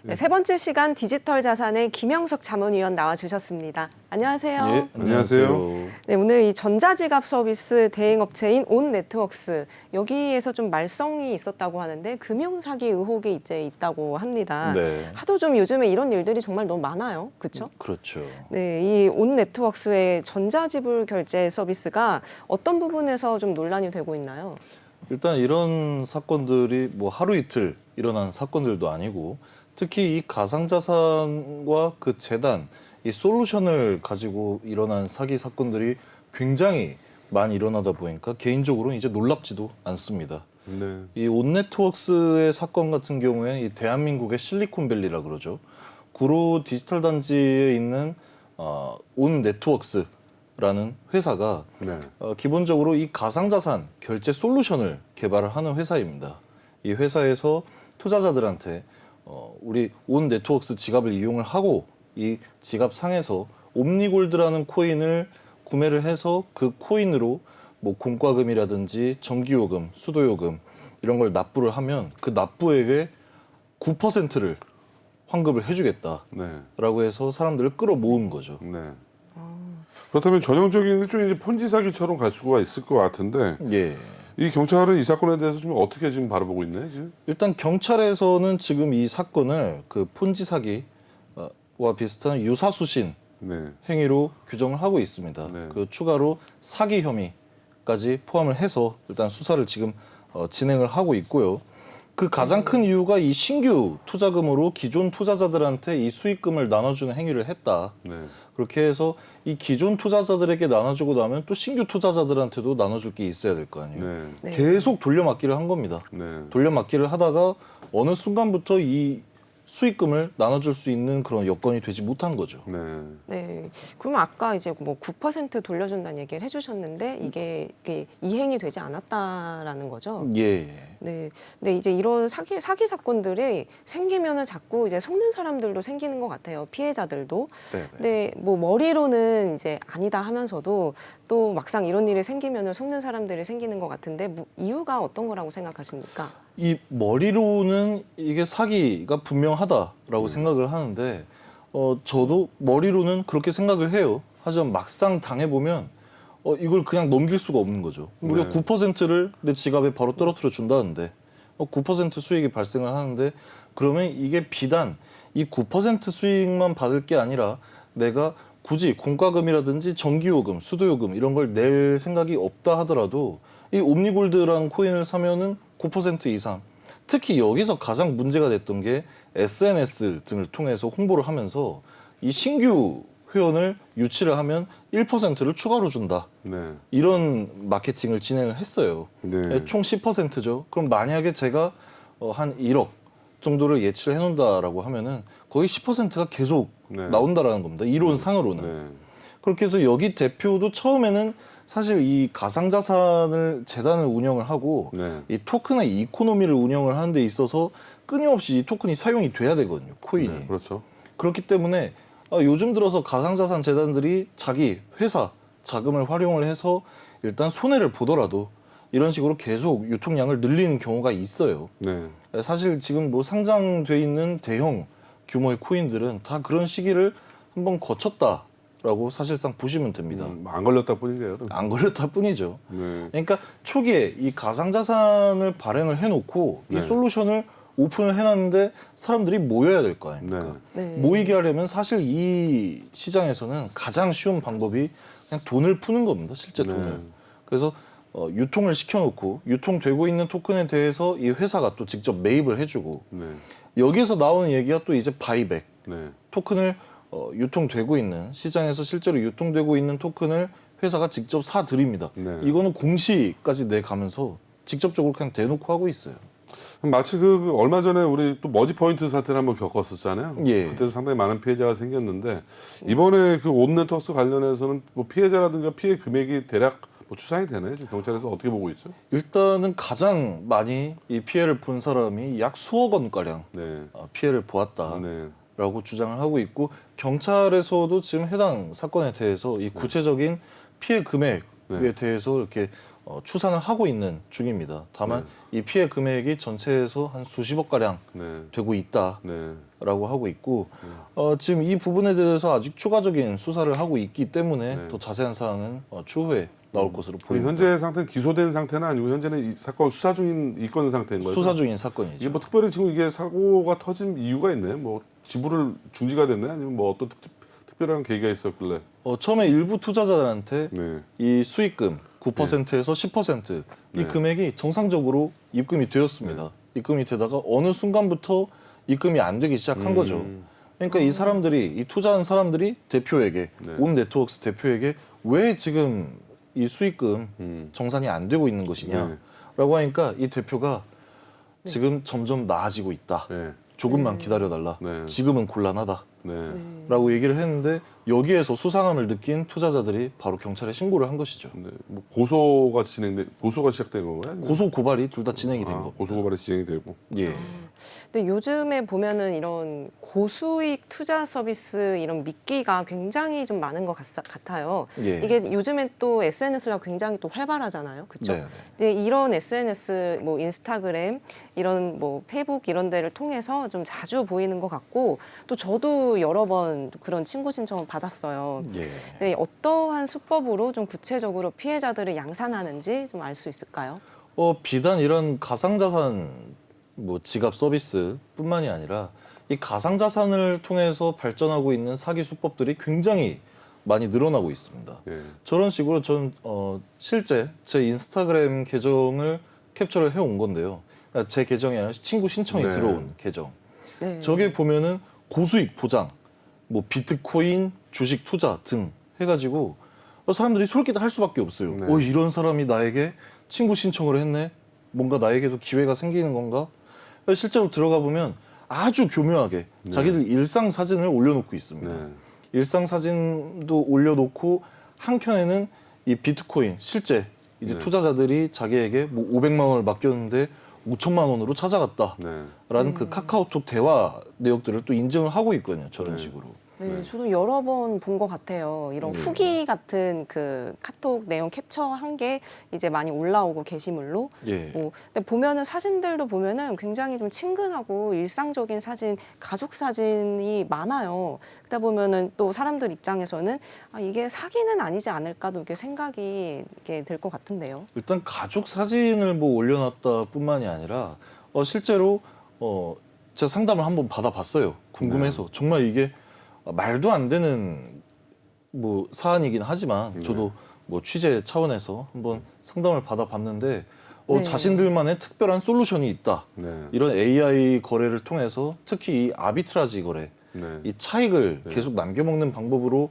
네, 세 번째 시간 디지털 자산의 김영석 자문위원 나와주셨습니다. 안녕하세요. 예, 안녕하세요. 네, 오늘 이 전자지갑 서비스 대행업체인 온네트웍스 여기에서 좀 말썽이 있었다고 하는데 금융사기 의혹이 이제 있다고 합니다. 네. 하도 좀 요즘에 이런 일들이 정말 너무 많아요. 그렇죠? 그렇죠. 네, 이 온네트웍스의 전자지불 결제 서비스가 어떤 부분에서 좀 논란이 되고 있나요? 일단 이런 사건들이 뭐 하루 이틀 일어난 사건들도 아니고 특히 이 가상자산과 그 재단, 이 솔루션을 가지고 일어난 사기 사건들이 굉장히 많이 일어나다 보니까 개인적으로는 이제 놀랍지도 않습니다. 네. 이 온네트웍스의 사건 같은 경우에 이 대한민국의 실리콘밸리라 그러죠. 구로 디지털 단지에 있는 온네트웍스라는 회사가 네. 기본적으로 이 가상자산 결제 솔루션을 개발을 하는 회사입니다. 이 회사에서 투자자들한테 우리 온네트웍스 지갑을 이용을 하고 이 지갑 상에서 옴니골드라는 코인을 구매를 해서 그 코인으로 뭐 공과금이라든지 전기요금, 수도요금 이런 걸 납부를 하면 그 납부액의 9%를 환급을 해주겠다라고 네. 해서 사람들을 끌어모은 거죠. 네. 그렇다면 전형적인 일종의 이제 폰지 사기처럼 갈 수가 있을 것 같은데 예. 이 경찰은 이 사건에 대해서 지금 어떻게 지금 바라보고 있나요? 지금? 일단 경찰에서는 지금 이 사건을 그 폰지 사기와 비슷한 유사수신 네. 행위로 규정을 하고 있습니다. 네. 그 추가로 사기 혐의까지 포함을 해서 일단 수사를 지금 진행을 하고 있고요. 그 가장 큰 이유가 이 신규 투자금으로 기존 투자자들한테 이 수익금을 나눠주는 행위를 했다. 네. 그렇게 해서 이 기존 투자자들에게 나눠주고 나면 또 신규 투자자들한테도 나눠줄 게 있어야 될 거 아니에요. 네. 네. 계속 돌려막기를 한 겁니다. 네. 돌려막기를 하다가 어느 순간부터 이 수익금을 나눠줄 수 있는 그런 여건이 되지 못한 거죠. 네. 네. 그러면 아까 이제 뭐 9% 돌려준다는 얘기를 해주셨는데 이게 이행이 되지 않았다라는 거죠? 예. 네. 근데 이제 이런 사기 사건들이 생기면은 자꾸 이제 속는 사람들도 생기는 것 같아요. 피해자들도. 네. 근데 뭐 머리로는 이제 아니다 하면서도 또 막상 이런 일이 생기면은 속는 사람들이 생기는 것 같은데 이유가 어떤 거라고 생각하십니까? 이 머리로는 이게 사기가 분명하다라고 생각을 하는데 저도 머리로는 그렇게 생각을 해요. 하지만 막상 당해보면 이걸 그냥 넘길 수가 없는 거죠. 우리가 네. 9%를 내 지갑에 바로 떨어뜨려 준다는데 9% 수익이 발생을 하는데 그러면 이게 비단 이 9% 수익만 받을 게 아니라 내가 굳이 공과금이라든지 전기요금, 수도요금 이런 걸 낼 생각이 없다 하더라도 이 옴니골드라는 코인을 사면은 9% 이상. 특히 여기서 가장 문제가 됐던 게 SNS 등을 통해서 홍보를 하면서 이 신규 회원을 유치를 하면 1%를 추가로 준다. 네. 이런 마케팅을 진행을 했어요. 네. 총 10%죠. 그럼 만약에 제가 한 1억 정도를 예치를 해놓는다라고 하면은 거의 10%가 계속 네. 나온다라는 겁니다. 이론상으로는. 네. 그렇게 해서 여기 대표도 처음에는 사실 이 가상자산을 재단을 운영을 하고 네. 이 토큰의 이코노미를 운영을 하는 데 있어서 끊임없이 이 토큰이 사용이 돼야 되거든요. 코인이. 네. 그렇죠. 그렇기 때문에 요즘 들어서 가상자산 재단들이 자기 회사 자금을 활용을 해서 일단 손해를 보더라도 이런 식으로 계속 유통량을 늘리는 경우가 있어요. 네. 사실 지금 뭐 상장돼 있는 대형 규모의 코인들은 다 그런 시기를 한번 거쳤다라고 사실상 보시면 됩니다. 안 걸렸다 뿐인데요. 안 걸렸다 뿐이죠. 네. 그러니까 초기에 이 가상자산을 발행을 해놓고 네. 이 솔루션을 오픈을 해놨는데 사람들이 모여야 될 거 아닙니까? 네. 모이게 하려면 사실 이 시장에서는 가장 쉬운 방법이 그냥 돈을 푸는 겁니다. 실제 네. 돈을. 그래서 유통을 시켜놓고 유통되고 있는 토큰에 대해서 이 회사가 또 직접 매입을 해주고 네. 여기에서 나오는 얘기가 또 이제 바이백. 네. 토큰을 유통되고 있는 시장에서 실제로 유통되고 있는 토큰을 회사가 직접 사드립니다. 네. 이거는 공시까지 내가면서 직접적으로 그냥 대놓고 하고 있어요. 마치 그 얼마 전에 우리 또 머지 포인트 사태를 한번 겪었었잖아요. 예. 그때도 상당히 많은 피해자가 생겼는데 이번에 그 온네트웍스 관련해서는 뭐 피해자라든가 피해 금액이 대략 뭐 추산이 되나요? 지금 경찰에서 어떻게 보고 있어요? 일단은 가장 많이 이 피해를 본 사람이 약 수억 원가량 네. 피해를 보았다라고 네. 주장을 하고 있고 경찰에서도 지금 해당 사건에 대해서 이 구체적인 피해 금액에 네. 대해서 이렇게 추산을 하고 있는 중입니다. 다만 이 피해 금액이 전체에서 한 수십억 가량 네. 되고 있다라고 네. 하고 있고 지금 이 부분에 대해서 아직 추가적인 수사를 하고 있기 때문에 네. 더 자세한 사항은 추후에 나올 것으로 그럼 보입니다. 현재 상태는 기소된 상태는 아니고 현재는 이 사건 수사 중인 이 건 상태인 거예요. 수사 중인 사건이죠. 이게 뭐 특별히 지금 이게 사고가 터진 이유가 있나요? 뭐 지불을 중지가 됐나요? 아니면 뭐 어떤 특별한 계기가 있었길래? 처음에 일부 투자자들한테 네. 이 수익금 9%에서 10% 이 네. 금액이 정상적으로 입금이 되었습니다. 입금이 되다가 어느 순간부터 입금이 안 되기 시작한 거죠. 그러니까 이 사람들이 이 투자한 사람들이 대표에게 네. 온 네트워크스 대표에게 왜 지금 이 수익금 정산이 안 되고 있는 것이냐라고 하니까 이 대표가 지금 점점 나아지고 있다. 네. 조금만 기다려달라. 네. 지금은 곤란하다. 네. 라고 얘기를 했는데 여기에서 수상함을 느낀 투자자들이 바로 경찰에 신고를 한 것이죠. 네. 뭐 고소가 시작된 건가요? 아니면- 고소 고발이 둘 다 진행이 된 겁니다. 고소 고발이 진행이 되고. 예. 근데 요즘에 보면은 이런 고수익 투자 서비스 이런 미끼가 굉장히 좀 많은 것 같아요. 예. 이게 요즘엔 또 SNS가 굉장히 또 활발하잖아요. 그렇죠? 네, 네. 근데 이런 SNS, 뭐 인스타그램, 이런 뭐 페이북 이런 데를 통해서 좀 자주 보이는 것 같고 또 저도 여러 번 그런 친구 신청을 받았어요. 예. 네, 어떠한 수법으로 좀 구체적으로 피해자들을 양산하는지 좀 알 수 있을까요? 비단 이런 가상자산 뭐 지갑 서비스뿐만이 아니라 이 가상자산을 통해서 발전하고 있는 사기 수법들이 굉장히 많이 늘어나고 있습니다. 예. 저런 식으로 전 실제 제 인스타그램 계정을 캡처를 해온 건데요. 그러니까 제 계정이 아니라 친구 신청이 네. 들어온 계정. 네. 저게 보면은 고수익 보장, 뭐 비트코인, 주식 투자 등 해가지고 사람들이 솔깃할 수밖에 없어요. 네. 이런 사람이 나에게 친구 신청을 했네. 뭔가 나에게도 기회가 생기는 건가? 실제로 들어가 보면 아주 교묘하게 자기들 일상 사진을 올려놓고 있습니다. 네. 일상 사진도 올려놓고 한켠에는 이 비트코인 실제 이제 네. 투자자들이 자기에게 뭐 500만 원을 맡겼는데 5천만 원으로 찾아갔다라는 네. 그 카카오톡 대화 내역들을 또 인증을 하고 있거든요. 저런 네. 식으로. 네, 저도 여러 번 본 것 같아요. 이런 네. 후기 같은 그 카톡 내용 캡처한 게 이제 많이 올라오고 게시물로. 예. 근데 보면은 사진들도 보면은 굉장히 좀 친근하고 일상적인 사진, 가족 사진이 많아요. 그러다 보면은 또 사람들 입장에서는 이게 사기는 아니지 않을까도 이렇게 생각이 들 것 같은데요. 일단 가족 사진을 뭐 올려놨다뿐만이 아니라 실제로 제가 상담을 한번 받아봤어요. 궁금해서 정말 이게 말도 안 되는 뭐 사안이긴 하지만 저도 뭐 취재 차원에서 한번 상담을 받아봤는데 네. 자신들만의 특별한 솔루션이 있다. 네. 이런 AI 거래를 통해서 특히 이 아비트라지 거래, 네. 이 차익을 계속 남겨먹는 방법으로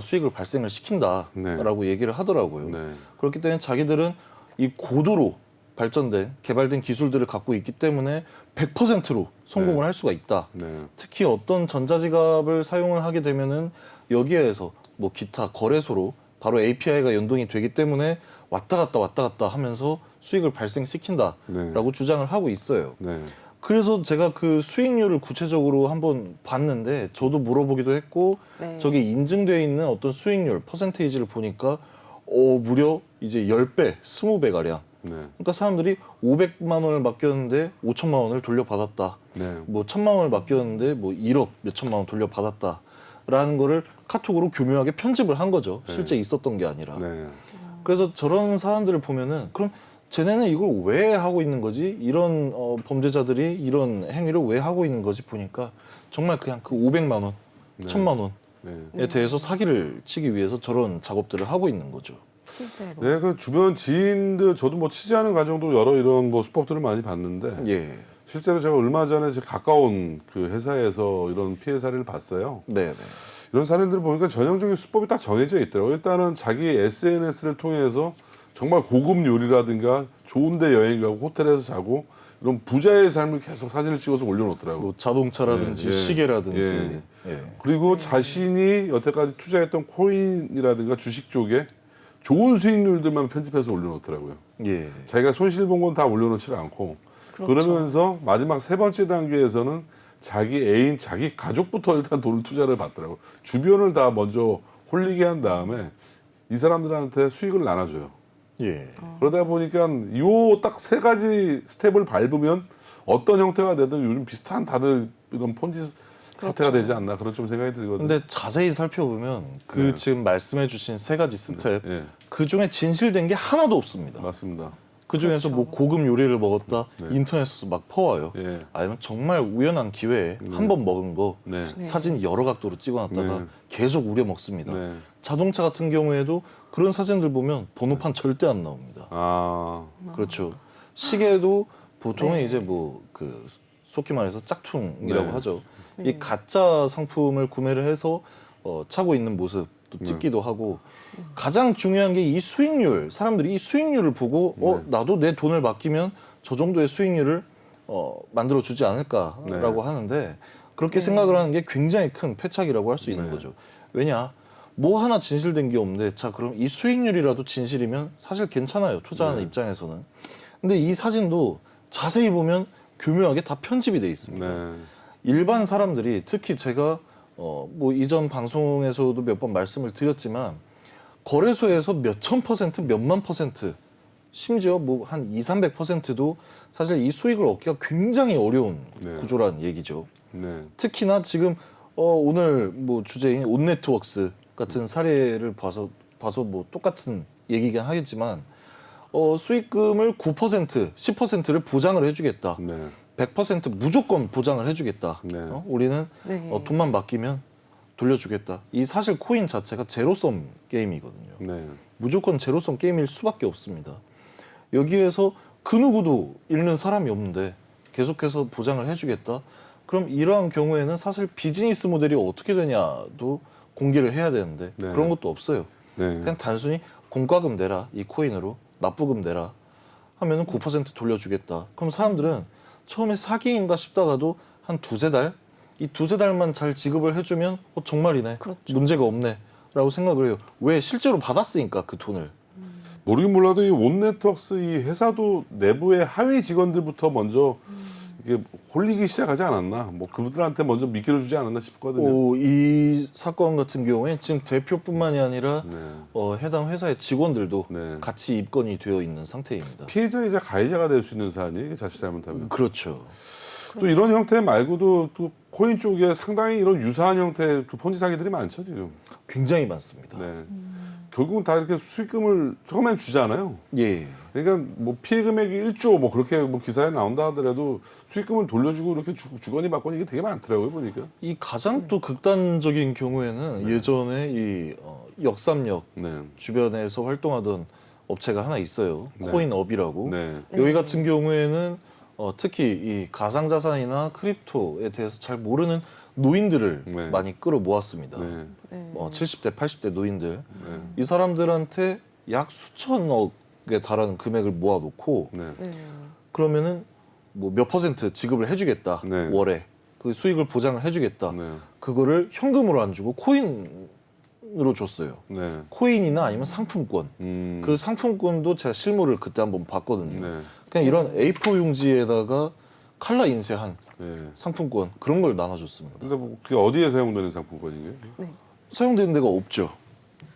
수익을 발생을 시킨다라고 얘기를 하더라고요. 네. 그렇기 때문에 자기들은 이 고도로 발전된 개발된 기술들을 갖고 있기 때문에 100%로 성공을 할 수가 있다. 네. 특히 어떤 전자지갑을 사용을 하게 되면은 여기에서 뭐 기타 거래소로 바로 API가 연동이 되기 때문에 왔다 갔다 하면서 수익을 발생시킨다라고 네. 주장을 하고 있어요. 네. 그래서 제가 그 수익률을 구체적으로 한번 봤는데 저도 물어보기도 했고 네. 저게 인증되어 있는 어떤 수익률 퍼센테이지를 보니까 무려 이제 10배, 20배 가량. 네. 그러니까 사람들이 500만 원을 맡겼는데 5천만 원을 돌려받았다. 네. 뭐 1,000만 원을 맡겼는데 뭐 1억 몇천만 원 돌려받았다라는 거를 카톡으로 교묘하게 편집을 한 거죠. 실제 있었던 게 아니라. 네. 그래서 저런 사람들을 보면은 그럼 쟤네는 이걸 왜 하고 있는 거지? 이런 범죄자들이 이런 행위를 왜 하고 있는 거지? 보니까 정말 그냥 그 500만 원, 1,000만 원에 네. 대해서 사기를 치기 위해서 저런 작업들을 하고 있는 거죠. 실제로. 네, 그 주변 지인들 저도 뭐 취재하는 과정도 여러 이런 뭐 수법들을 많이 봤는데 예. 실제로 제가 얼마 전에 제 가까운 그 회사에서 이런 피해 사례를 봤어요. 네, 네. 이런 사례들을 보니까 전형적인 수법이 딱 정해져 있더라고요. 일단은 자기 SNS를 통해서 정말 고급 요리라든가 좋은데 여행 가고 호텔에서 자고 이런 부자의 삶을 계속 사진을 찍어서 올려놓더라고요. 뭐 자동차라든지 예, 예. 시계라든지. 예. 그리고 자신이 여태까지 투자했던 코인이라든가 주식 쪽에 좋은 수익률들만 편집해서 올려놓더라고요. 예. 자기가 손실 본 건 다 올려놓지 않고 그렇죠. 그러면서 마지막 세 번째 단계에서는 자기 애인, 자기 가족부터 일단 돈을 투자를 받더라고요. 주변을 다 먼저 홀리게 한 다음에 이 사람들한테 수익을 나눠줘요. 예. 그러다 보니까 요 딱 세 가지 스텝을 밟으면 어떤 형태가 되든 요즘 비슷한 다들 이런 폰지 사태가 되지 않나 그런 좀 생각이 들거든요. 근데 자세히 살펴보면 그 네. 지금 말씀해주신 세 가지 스텝 예, 그 중에 진실된 게 하나도 없습니다. 맞습니다. 그 중에서 뭐 고급 요리를 먹었다 네. 인터넷에서 막 퍼와요. 예, 아니면 정말 우연한 기회에 한 번 먹은 거 네, 네. 사진 여러 각도로 찍어놨다가 네. 계속 우려 먹습니다. 네. 자동차 같은 경우에도 그런 사진들 보면 번호판 절대 안 나옵니다. 아, 그렇죠. 시계도 보통은 네. 이제 뭐 그 속히 말해서 짝퉁이라고 네. 하죠. 이 가짜 상품을 구매를 해서 차고 있는 모습도 찍기도 하고 가장 중요한 게 이 수익률. 사람들이 이 수익률을 보고 나도 내 돈을 맡기면 저 정도의 수익률을 만들어 주지 않을까라고 하는데 그렇게 생각을 하는 게 굉장히 큰 패착이라고 할 수 있는 네. 거죠. 왜냐? 뭐 하나 진실된 게 없는데 자 그럼 이 수익률이라도 진실이면 사실 괜찮아요. 투자하는 입장에서는. 근데 이 사진도 자세히 보면 교묘하게 다 편집이 돼 있습니다. 네, 일반 사람들이 특히 제가 뭐 이전 방송에서도 몇 번 말씀을 드렸지만 거래소에서 몇천 퍼센트, 몇만 퍼센트 심지어 뭐 한 200~300%도 사실 이 수익을 얻기가 굉장히 어려운 네. 구조라는 얘기죠. 네, 특히나 지금 오늘 뭐 주제인 온네트웍스 같은 사례를 봐서 뭐 똑같은 얘기긴 하겠지만 수익금을 9%, 10%를 보장을 해주겠다. 네, 100% 무조건 보장을 해주겠다. 네. 우리는 네. 돈만 맡기면 돌려주겠다. 이 사실 코인 자체가 제로섬 게임이거든요. 네, 무조건 제로섬 게임일 수밖에 없습니다. 여기에서 그 누구도 잃는 사람이 없는데 계속해서 보장을 해주겠다. 그럼 이러한 경우에는 사실 비즈니스 모델이 어떻게 되냐도 공개를 해야 되는데 네. 그런 것도 없어요. 네. 그냥 단순히 공과금 내라 이 코인으로 납부금 내라 하면은 9% 돌려주겠다. 그럼 사람들은 처음에 사기인가 싶다가도 한 두세 달? 이 두세 달만 잘 지급을 해주면 정말이네. 그렇죠. 문제가 없네. 라고 생각을 해요. 왜? 실제로 받았으니까 그 돈을. 모르긴 몰라도 이 온네트웍스 이 회사도 내부의 하위 직원들부터 먼저 이게 홀리기 시작하지 않았나? 뭐 그분들한테 먼저 미끼를 주지 않았나 싶거든요. 이 사건 같은 경우에 지금 대표뿐만이 아니라 네. 해당 회사의 직원들도 네. 같이 입건이 되어 있는 상태입니다. 피해자이자 가해자가 될 수 있는 사안이 이게 자칫 잘못하면. 그렇죠. 또 이런 형태 말고도 또 코인 쪽에 상당히 이런 유사한 형태의 그 폰지 사기들이 많죠 지금. 굉장히 많습니다. 네. 결국은 다 이렇게 수익금을 처음엔 주잖아요. 예. 그러니까 뭐 피해 금액이 1조 뭐 그렇게 뭐 기사에 나온다 하더라도 수익금을 돌려주고 이렇게 주거니 받거니 이게 되게 많더라고요 보니까. 이 가장 또 극단적인 경우에는 예전에 이 역삼역 네. 주변에서 활동하던 업체가 하나 있어요. 네. 코인업이라고. 네. 여기 같은 경우에는 특히 이 가상자산이나 크립토에 대해서 잘 모르는 노인들을 네. 많이 끌어모았습니다. 네. 네. 70대, 80대 노인들. 네. 이 사람들한테 약 수천억에 달하는 금액을 모아놓고 네. 네. 그러면은 뭐 몇 퍼센트 지급을 해주겠다. 네. 월에. 그 수익을 보장을 해주겠다. 네. 그거를 현금으로 안 주고 코인으로 줬어요. 네. 코인이나 아니면 상품권. 그 상품권도 제가 실물을 그때 한번 봤거든요. 네. 그냥 이런 A4 용지에다가 칼라 인쇄한 네. 상품권 그런 걸 나눠줬습니다. 근데 뭐 그게 어디에 사용되는 상품권이에요? 사용되는 데가 없죠.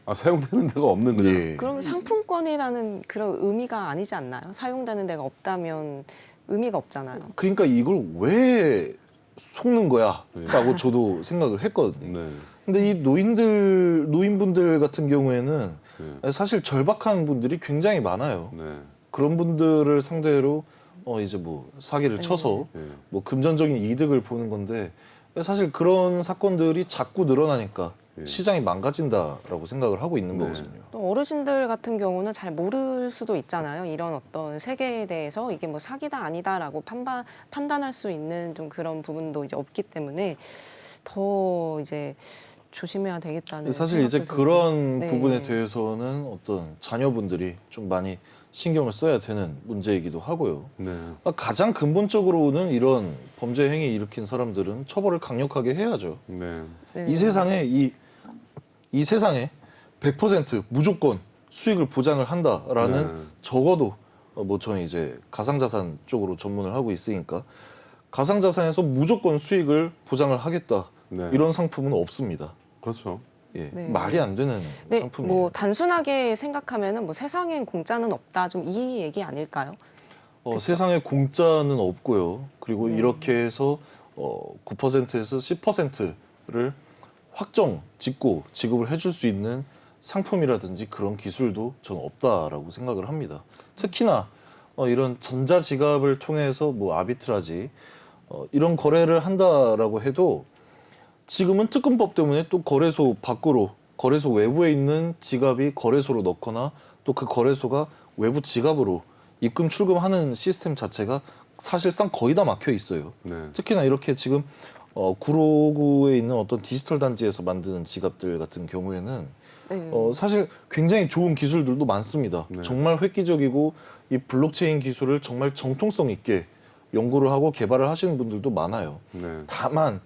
아 사용되는 데가 없는 거예요. 예. 그럼 상품권이라는 그런 의미가 아니지 않나요? 사용되는 데가 없다면 의미가 없잖아요. 그러니까 이걸 왜 속는 거야? 라고 저도 생각을 했거든요. 네. 근데 이 노인분들 같은 경우에는 네. 사실 절박한 분들이 굉장히 많아요. 네. 그런 분들을 상대로 이제 뭐 사기를 쳐서 네. 뭐 금전적인 이득을 보는 건데 사실 그런 사건들이 자꾸 늘어나니까 네. 시장이 망가진다라고 생각을 하고 있는 네. 거거든요. 또 어르신들 같은 경우는 잘 모를 수도 있잖아요. 이런 어떤 세계에 대해서 이게 뭐 사기다 아니다라고 판단할 수 있는 좀 그런 부분도 이제 없기 때문에 더 이제 조심해야 되겠다는. 사실 이제 생각도 그런 들고요. 네. 부분에 대해서는 어떤 자녀분들이 좀 많이 신경을 써야 되는 문제이기도 하고요. 네. 가장 근본적으로는 이런 범죄 행위 일으킨 사람들은 처벌을 강력하게 해야죠. 네. 네. 이 세상에 이 세상에 100% 무조건 수익을 보장을 한다라는 네. 적어도 뭐 저는 이제 가상자산 쪽으로 전문을 하고 있으니까 가상자산에서 무조건 수익을 보장을 하겠다 네. 이런 상품은 없습니다. 그렇죠. 예, 네. 말이 안 되는 네, 상품이에요. 뭐 단순하게 생각하면은 뭐 세상엔 공짜는 없다 좀 이 얘기 아닐까요? 그쵸? 세상에 공짜는 없고요. 그리고 네. 이렇게 해서 9%에서 10%를 확정 짓고 지급을 해줄 수 있는 상품이라든지 그런 기술도 저는 없다라고 생각을 합니다. 특히나 이런 전자지갑을 통해서 뭐 아비트라지 이런 거래를 한다라고 해도 지금은 특검법 때문에 또 거래소 밖으로 거래소 외부에 있는 지갑이 거래소로 넣거나 또 그 거래소가 외부 지갑으로 입금 출금하는 시스템 자체가 사실상 거의 다 막혀 있어요. 네. 특히나 이렇게 지금 구로구에 있는 어떤 디지털 단지에서 만드는 지갑들 같은 경우에는 네. 사실 굉장히 좋은 기술들도 많습니다. 네. 정말 획기적이고 이 블록체인 기술을 정말 정통성 있게 연구를 하고 개발을 하시는 분들도 많아요. 네. 다만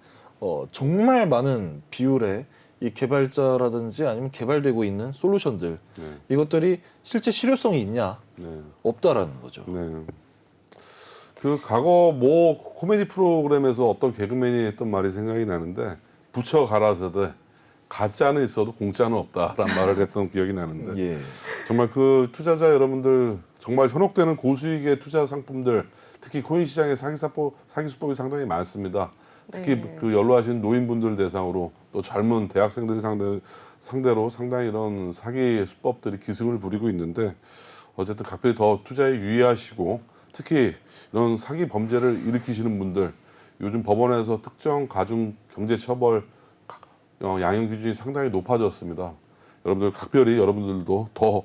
정말 많은 비율의 이 개발자라든지 아니면 개발되고 있는 솔루션들 네. 이것들이 실제 실효성이 있냐 네. 없다라는 거죠. 네. 그 과거 뭐 코미디 프로그램에서 어떤 개그맨이 했던 말이 생각이 나는데 부처 가라사대 가짜는 있어도 공짜는 없다라는 말을 했던 기억이 나는데 예. 정말 그 투자자 여러분들 정말 현혹되는 고수익의 투자 상품들 특히 코인 시장의 사기 수법이 상당히 많습니다. 특히 네. 그 연로하신 노인분들 대상으로 또 젊은 대학생들 상대로 상당히 이런 사기 수법들이 기승을 부리고 있는데 어쨌든 각별히 더 투자에 유의하시고 특히 이런 사기 범죄를 일으키시는 분들 요즘 법원에서 특정 가중 경제 처벌 양형 기준이 상당히 높아졌습니다. 여러분들 각별히 여러분들도 더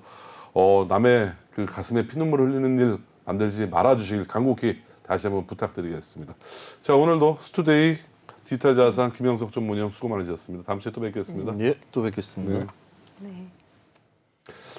남의 그 가슴에 피눈물 흘리는 일 만들지 말아주시길 간곡히 다시 한번 부탁드리겠습니다. 자, 오늘도 스투데이 디지털 자산 김영석 전문위원 수고 많으셨습니다. 다음 주에 또 뵙겠습니다. 예, 또 뵙겠습니다. 네. 네.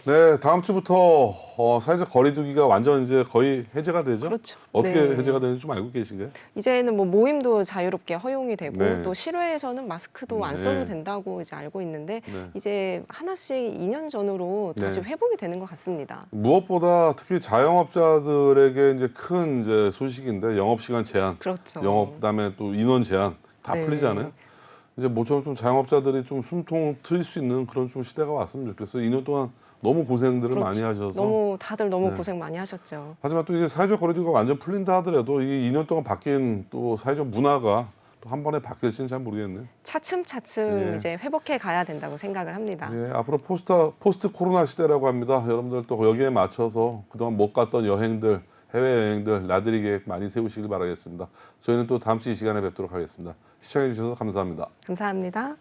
네, 다음 주부터 사회적 거리두기가 완전 이제 거의 해제가 되죠? 그렇죠. 어떻게 네. 해제가 되는지 좀 알고 계신가요? 이제는 뭐 모임도 자유롭게 허용이 되고 네. 또 실외에서는 마스크도 안 네. 써도 된다고 이제 알고 있는데 네. 이제 하나씩 2년 전으로 다시 네. 회복이 되는 것 같습니다. 무엇보다 특히 자영업자들에게 이제 큰 이제 소식인데 영업 시간 제한, 그렇죠. 영업 그다음에 또 인원 제한 다 네. 풀리잖아요. 이제 모처럼 좀 자영업자들이 좀 숨통 트일 수 있는 그런 좀 시대가 왔으면 좋겠어요. 2년 동안 너무 고생들을 그렇죠. 많이 하셔서. 너무 다들 너무 네. 고생 많이 하셨죠. 하지만 또 이게 사회적 거리두기가 완전 풀린다 하더라도 이 2년 동안 바뀐 또 사회적 문화가 또 한 번에 바뀔지는 잘 모르겠네요. 차츰차츰 예. 이제 회복해 가야 된다고 생각을 합니다. 예, 앞으로 포스트 코로나 시대라고 합니다. 여러분들 또 여기에 맞춰서 그동안 못 갔던 여행들, 해외여행들 나들이 계획 많이 세우시길 바라겠습니다. 저희는 또 다음 주 이 시간에 뵙도록 하겠습니다. 시청해 주셔서 감사합니다. 감사합니다.